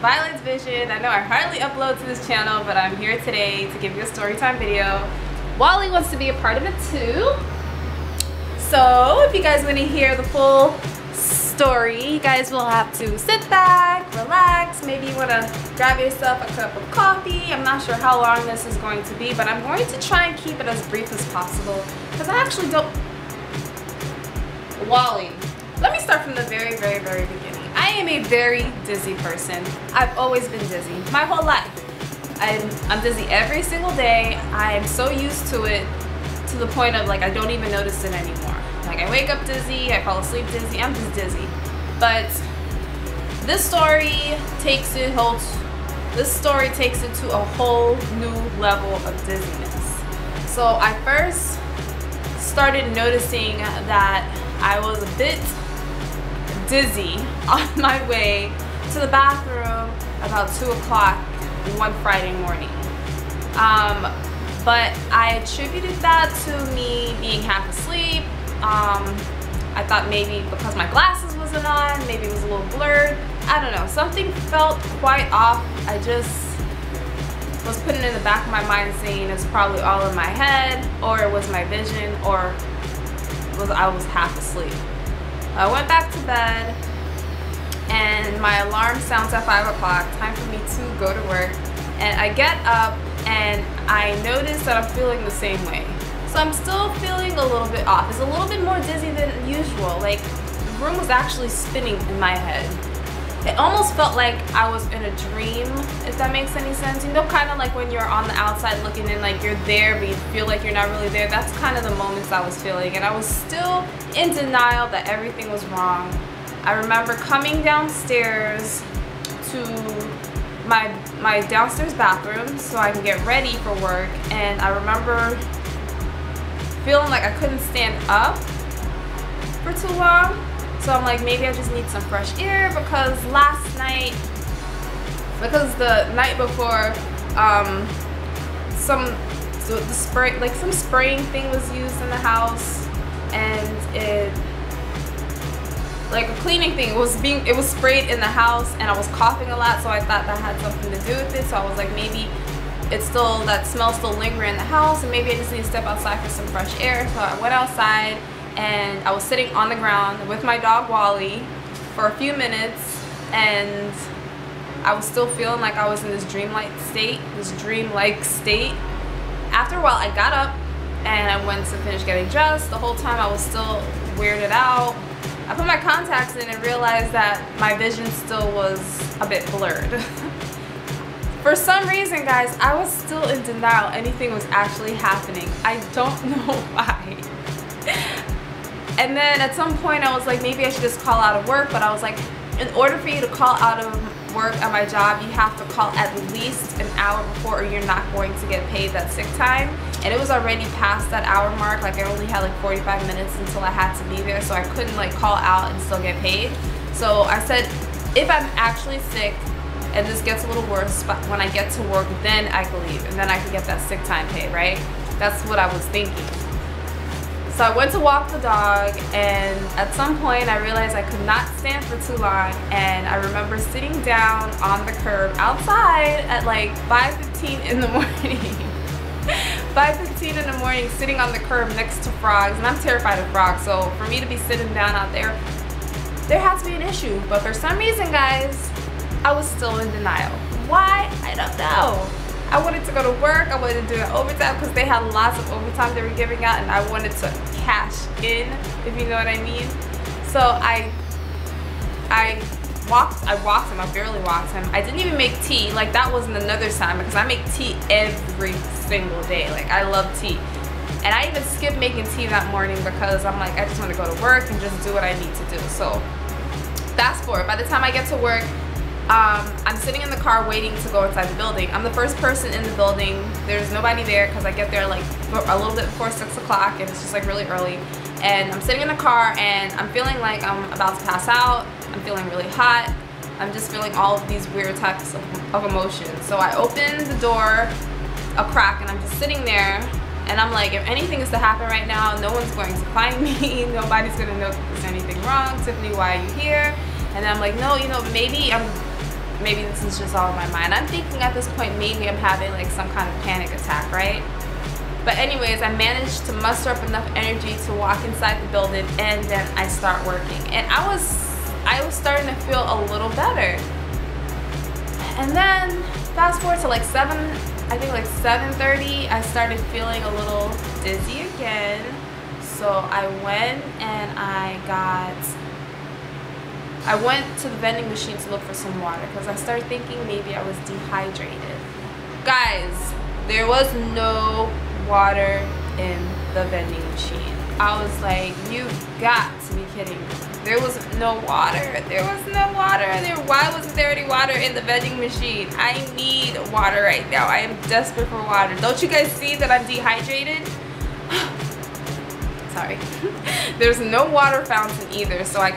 Violet's Vision. I know I hardly upload to this channel, but I'm here today to give you a story time video. Wally wants to be a part of it too. So if you guys want to hear the full story, you guys will have to sit back, relax, maybe you want to grab yourself a cup of coffee. I'm not sure how long this is going to be, but I'm going to try and keep it as brief as possible because I actually don't... Wally, let me start from the very beginning. I am a very dizzy person. I've always been dizzy my whole life. I'm dizzy every single day. I'm so used to it to the point of like I don't even notice it anymore. Like I wake up dizzy, I fall asleep dizzy, I'm just dizzy. But this story takes it to a whole new level of dizziness. So I first started noticing that I was a bit dizzy on my way to the bathroom about 2 o'clock one Friday morning. But I attributed that to me being half asleep. I thought maybe because my glasses wasn't on, maybe it was a little blurred. I don't know, something felt quite off. I just was putting it in the back of my mind saying it's probably all in my head, or it was my vision, or I was half asleep. I went back to bed and my alarm sounds at 5 o'clock, time for me to go to work. And I get up and I notice that I'm feeling the same way. So I'm still feeling a little bit off. It's a little bit more dizzy than usual. Like the room was actually spinning in my head. It almost felt like I was in a dream, if that makes any sense. You know, kind of like when you're on the outside looking in, like you're there but you feel like you're not really there. That's kind of the moments I was feeling, and I was still in denial that everything was wrong. I remember coming downstairs to my downstairs bathroom so I can get ready for work, and I remember feeling like I couldn't stand up for too long. So I'm like, maybe I just need some fresh air because the night before, some spraying thing was used in the house, and like a cleaning thing, it was sprayed in the house, and I was coughing a lot, so I thought that had something to do with it. So I was like, maybe that smell still lingering in the house, and maybe I just need to step outside for some fresh air. So I went outside and I was sitting on the ground with my dog Wally for a few minutes, and I was still feeling like I was in this dreamlike state. After a while I got up and I went to finish getting dressed. The whole time I was still weirded out. I put my contacts in and realized that my vision still was a bit blurred. For some reason, guys, I was still in denial anything was actually happening. I don't know why. And then at some point I was like, maybe I should just call out of work, but I was like, in order for you to call out of work at my job, you have to call at least an hour before or you're not going to get paid that sick time. And it was already past that hour mark. Like I only had like 45 minutes until I had to be there, so I couldn't like call out and still get paid. So I said, if I'm actually sick and this gets a little worse, but when I get to work, then I can leave and then I can get that sick time pay, right? That's what I was thinking. So I went to walk the dog, and at some point I realized I could not stand for too long, and I remember sitting down on the curb outside at like 5:15 in the morning. 5:15 in the morning, sitting on the curb next to frogs, and I'm terrified of frogs, so for me to be sitting down out there has to be an issue. But for some reason, guys, I was still in denial. Why? I don't know. I wanted to go to work, I wanted to do overtime because they had lots of overtime they were giving out, and I wanted to cash in, if you know what I mean. So I walked him, I barely walked him. I didn't even make tea. Like that wasn't another sign, because I make tea every single day. Like I love tea. And I even skipped making tea that morning because I'm like, I just want to go to work and just do what I need to do. So fast forward, by the time I get to work, I'm sitting in the car waiting to go inside the building. I'm the first person in the building. There's nobody there because I get there like a little bit before 6 o'clock, and it's just like really early. And I'm sitting in the car and I'm feeling like I'm about to pass out. I'm feeling really hot. I'm just feeling all of these weird types of emotions. So I open the door a crack and I'm just sitting there, and I'm like, if anything is to happen right now, no one's going to find me. Nobody's going to know if there's anything wrong. Tiffany, why are you here? And then I'm like, no, you know, maybe maybe this is just all in my mind. I'm thinking at this point maybe I'm having like some kind of panic attack, right? But anyways, I managed to muster up enough energy to walk inside the building, and then I start working. And I was starting to feel a little better. And then fast forward to like 7:30, I started feeling a little dizzy again. So I went and I went to the vending machine to look for some water because I started thinking maybe I was dehydrated. Guys, there was no water in the vending machine. I was like, you've got to be kidding me. There was no water. There was no water there. Why wasn't there any water in the vending machine? I need water right now. I am desperate for water. Don't you guys see that I'm dehydrated? Sorry. There's no water fountain either, so I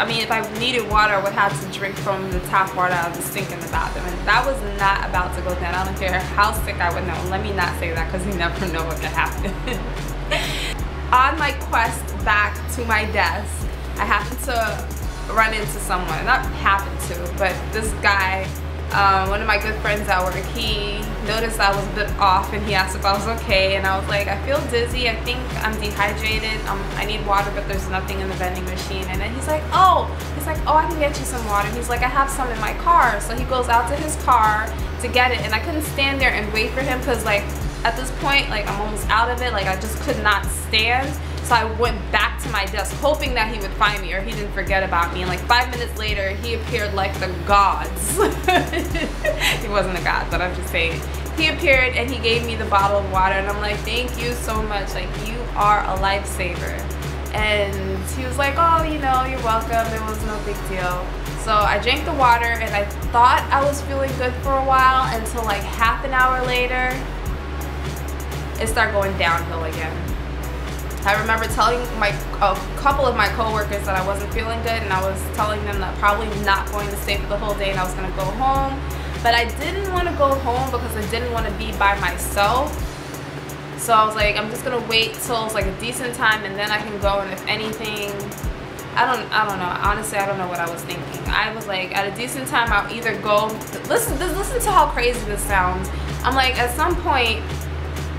mean, if I needed water, I would have to drink from the tap water out of the sink in the bathroom, and that was not about to go down. I don't care how sick I would know. Let me not say that because you never know what could happen. On my quest back to my desk, I happened to run into someone. Not happened to, but this guy, one of my good friends at work, he noticed I was a bit off and he asked if I was okay, and I was like, I feel dizzy, I think I'm dehydrated, I need water, but there's nothing in the vending machine. And then he's like, oh, I can get you some water. He's like, I have some in my car. So he goes out to his car to get it, and I couldn't stand there and wait for him because like at this point, like I'm almost out of it, like I just could not stand. So I went back to my desk hoping that he would find me or he didn't forget about me. And like 5 minutes later, he appeared like the gods. He wasn't a god, but I'm just saying. He appeared and he gave me the bottle of water, and I'm like, thank you so much. Like, you are a lifesaver. And he was like, oh, you know, you're welcome. It was no big deal. So I drank the water and I thought I was feeling good for a while until like half an hour later, it started going downhill again. I remember telling a couple of my coworkers that I wasn't feeling good, and I was telling them that probably not going to stay for the whole day and I was going to go home. But I didn't want to go home because I didn't want to be by myself. So I was like, I'm just going to wait till it's like a decent time and then I can go, and if anything, I don't know. Honestly, I don't know what I was thinking. I was like, at a decent time, I'll either go, listen to how crazy this sounds. I'm like, at some point,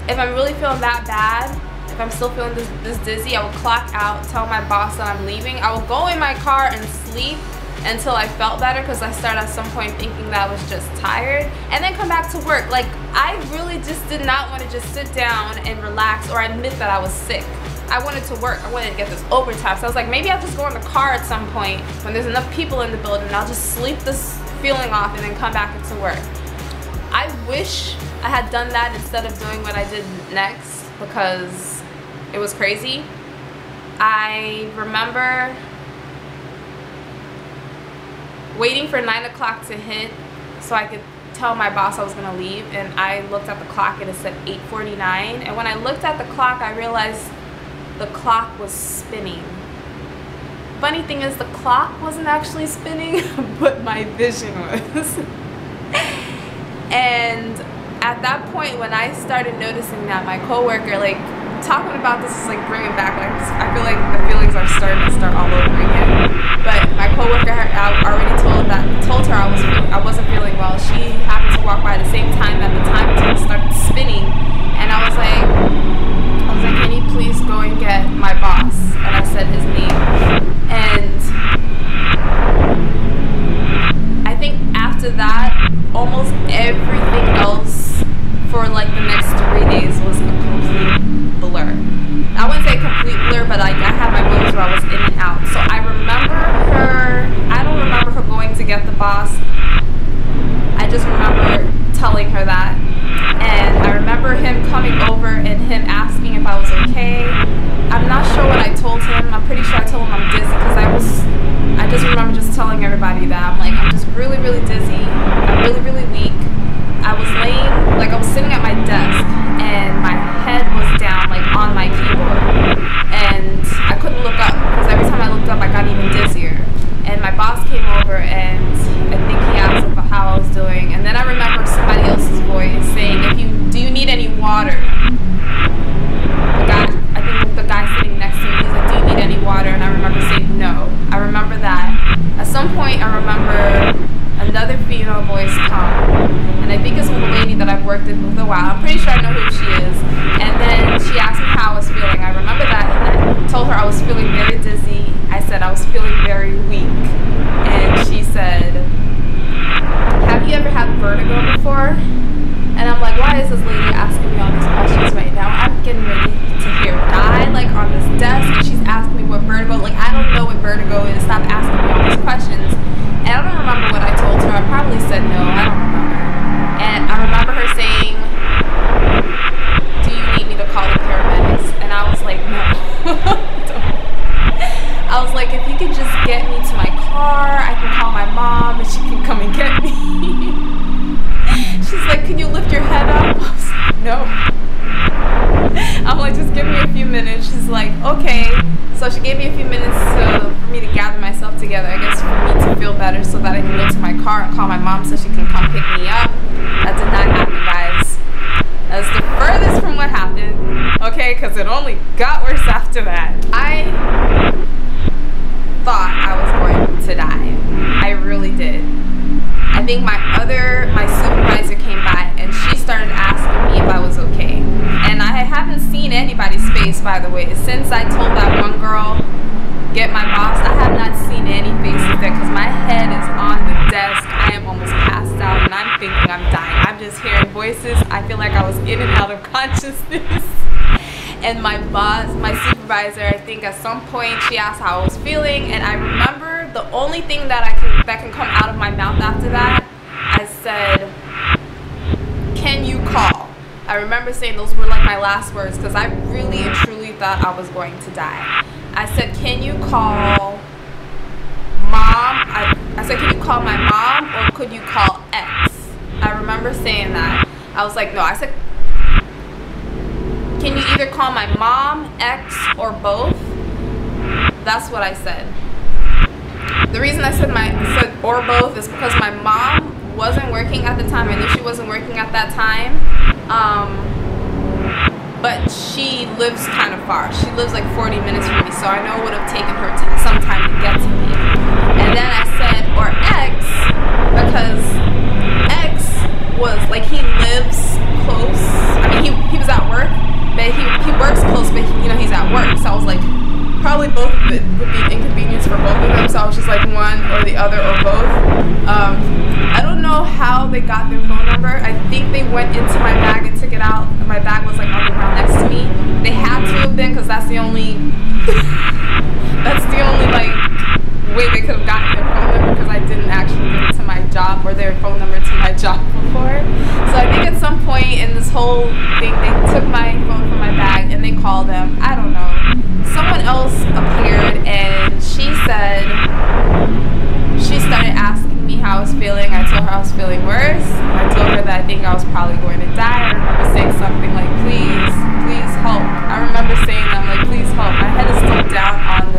if I'm really feeling that bad, if I'm still feeling this dizzy, I will clock out, tell my boss that I'm leaving. I will go in my car and sleep until I felt better, because I started at some point thinking that I was just tired, and then come back to work. Like, I really just did not want to just sit down and relax or admit that I was sick. I wanted to work. I wanted to get this overtime. So I was like, maybe I'll just go in the car at some point when there's enough people in the building, and I'll just sleep this feeling off and then come back into work. I wish I had done that instead of doing what I did next, because it was crazy. I remember waiting for 9 o'clock to hit so I could tell my boss I was gonna leave, and I looked at the clock and it said 8:49, and when I looked at the clock, I realized the clock was spinning. Funny thing is, the clock wasn't actually spinning, but my vision was. And at that point, when I started noticing that, my coworker, like, talking about this is like bringing back, like, I feel like the feelings are starting to start all over again. But my coworker, I already told her I wasn't feeling well. She happened to walk by at the same time that the time started spinning, and I was like, can you please go and get my boss? And I said his name, and I think after that, almost everything else for like the next 3 days was a complete blur. I wouldn't say complete blur, but like I had my moments where I was in and out. So I don't remember her going to get the boss. I just remember telling her that. And I remember him coming over and him asking if I was okay. I'm not sure what I told him. I'm pretty sure I told him I'm dizzy, because I just remember just telling everybody that I'm like, I'm just really, really dizzy. I'm really, really weak. I was sitting at my desk and my head was down, like, on my keyboard, and I couldn't look up, because every time I looked up I got even dizzier. And my boss came over and I think he asked about how I was doing, and then I remember somebody else's voice saying, do you need any water? I think the guy sitting next to me, he's like, do you need any water? And I remember saying no. I remember that. At some point I remember minutes. She's like, okay. So she gave me a few minutes for me to gather myself together, I guess, for me to feel better so that I can go to my car and call my mom so she can come pick me up. That did not happen, guys. That's the furthest from what happened, okay, because it only got worse after that. I thought I was going to die. I really did. I think my supervisor came by and she started asking me if I was okay. And I haven't seen anybody's face, by the way. Since I told that one girl, get my boss, I have not seen any faces there because my head is on the desk. I am almost passed out and I'm thinking I'm dying. I'm just hearing voices. I feel like I was in and out of consciousness. And my boss, my supervisor, I think at some point she asked how I was feeling, and I remember the only thing that can come out of my mouth after that, I said, can you call? I remember saying those were like my last words because I really and truly thought I was going to die. I said, can you call mom? I said, can you call my mom or could you call X? I remember saying that. I was like, no, I said, can you either call my mom, X, or both? That's what I said. The reason I said or both is because my mom wasn't working at the time. I knew she wasn't working at that time. But she lives kind of far. She lives like 40 minutes from me, so I know it would have taken her some time to get to me. And then I said, or X, because X was like, he lives close. I mean, he was at work. But he works close, but you know, he's at work. So I was like, probably both of it would be an inconvenience for both of them. So I was just like one or the other or both. I don't know how they got their phone number. I think they went into my bag and took it out. My bag was like on the ground next to me. They had to have been because that's the only like way they could have gotten their phone number because I didn't actually give it to my job or their phone number to my job before. So I think at some point in this whole thing, they took my phone from my bag and they called them. I don't know. Someone else appeared and she started asking me how I was feeling. I told her I was feeling worse. I told her that I think I was probably going to die. I remember saying something like, please help. I remember saying that, I'm like, please help. My head is still down on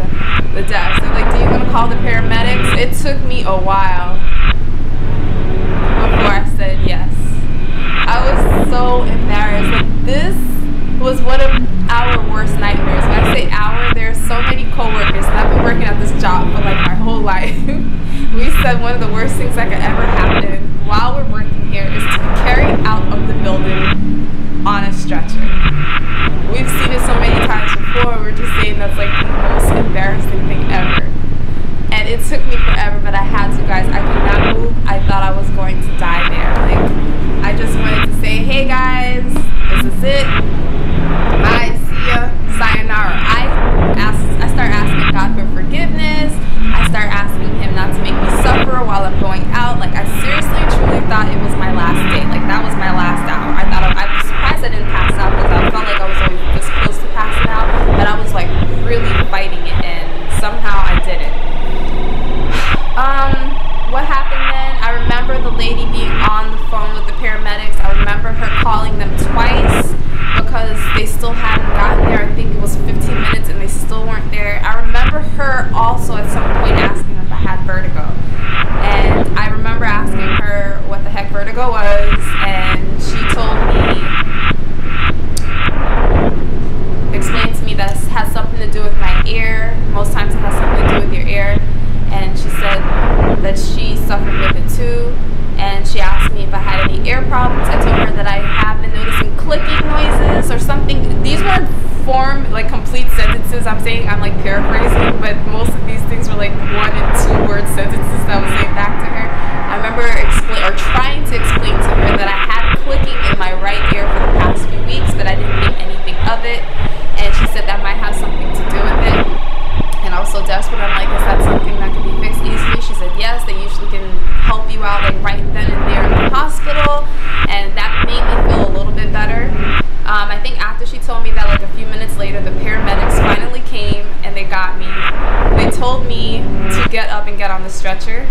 the desk. They're like, do you want to call the paramedics? It took me a while before I said yes. I was so embarrassed. Like, this was one of our worst nightmares. When I say our, there's so many coworkers, and I've been working at this job for like my whole life. We said one of the worst things that could ever happen while we're working here is to be carried out of the building on a stretcher. We've seen it so many times before. We're just saying that's like the most embarrassing thing ever. And it took me forever, but I had to, guys. I could not move. I thought I was going to die there. Like, I just wanted to say, hey guys, this is it. Bye, see ya, sayonara. I start asking God for forgiveness. I start asking him not to make me suffer while I'm going out. Like, I seriously, truly thought it was my last day. Like, that was my last hour. I was surprised I didn't pass out because I felt like I was always this close to passing out. But I was like really fighting it, and somehow I did it. What happened then? I remember the lady being on the phone with the paramedics. I remember her calling them twice because they still hadn't gotten there. I think it was 15 minutes and they still weren't there. I remember her also at some point asking if I had vertigo. And I remember asking her what the heck vertigo was, and she told me, explained to me that it has something to do with my ear. Most times it has something to do with your ear. And she said that she suffered with it too. And she asked me if I had any ear problems. I told her that I have been noticing clicking noises or something. These weren't like complete sentences. I'm like paraphrasing, but most of these things were like 1- and 2-word sentences that I was saying back to her. I remember trying to explain to her that I had clicking in my right ear for the past few weeks, but I didn't think anything of it. And she said that might have something to do with it. And I was so desperate. I'm like, is that something that can be fixed easily? She said yes, they usually can help you out like right then and there in the hospital, and that made me feel a little bit better. I think after she told me that, like a few minutes later, the paramedics finally came and they got me. They told me to get up and get on the stretcher.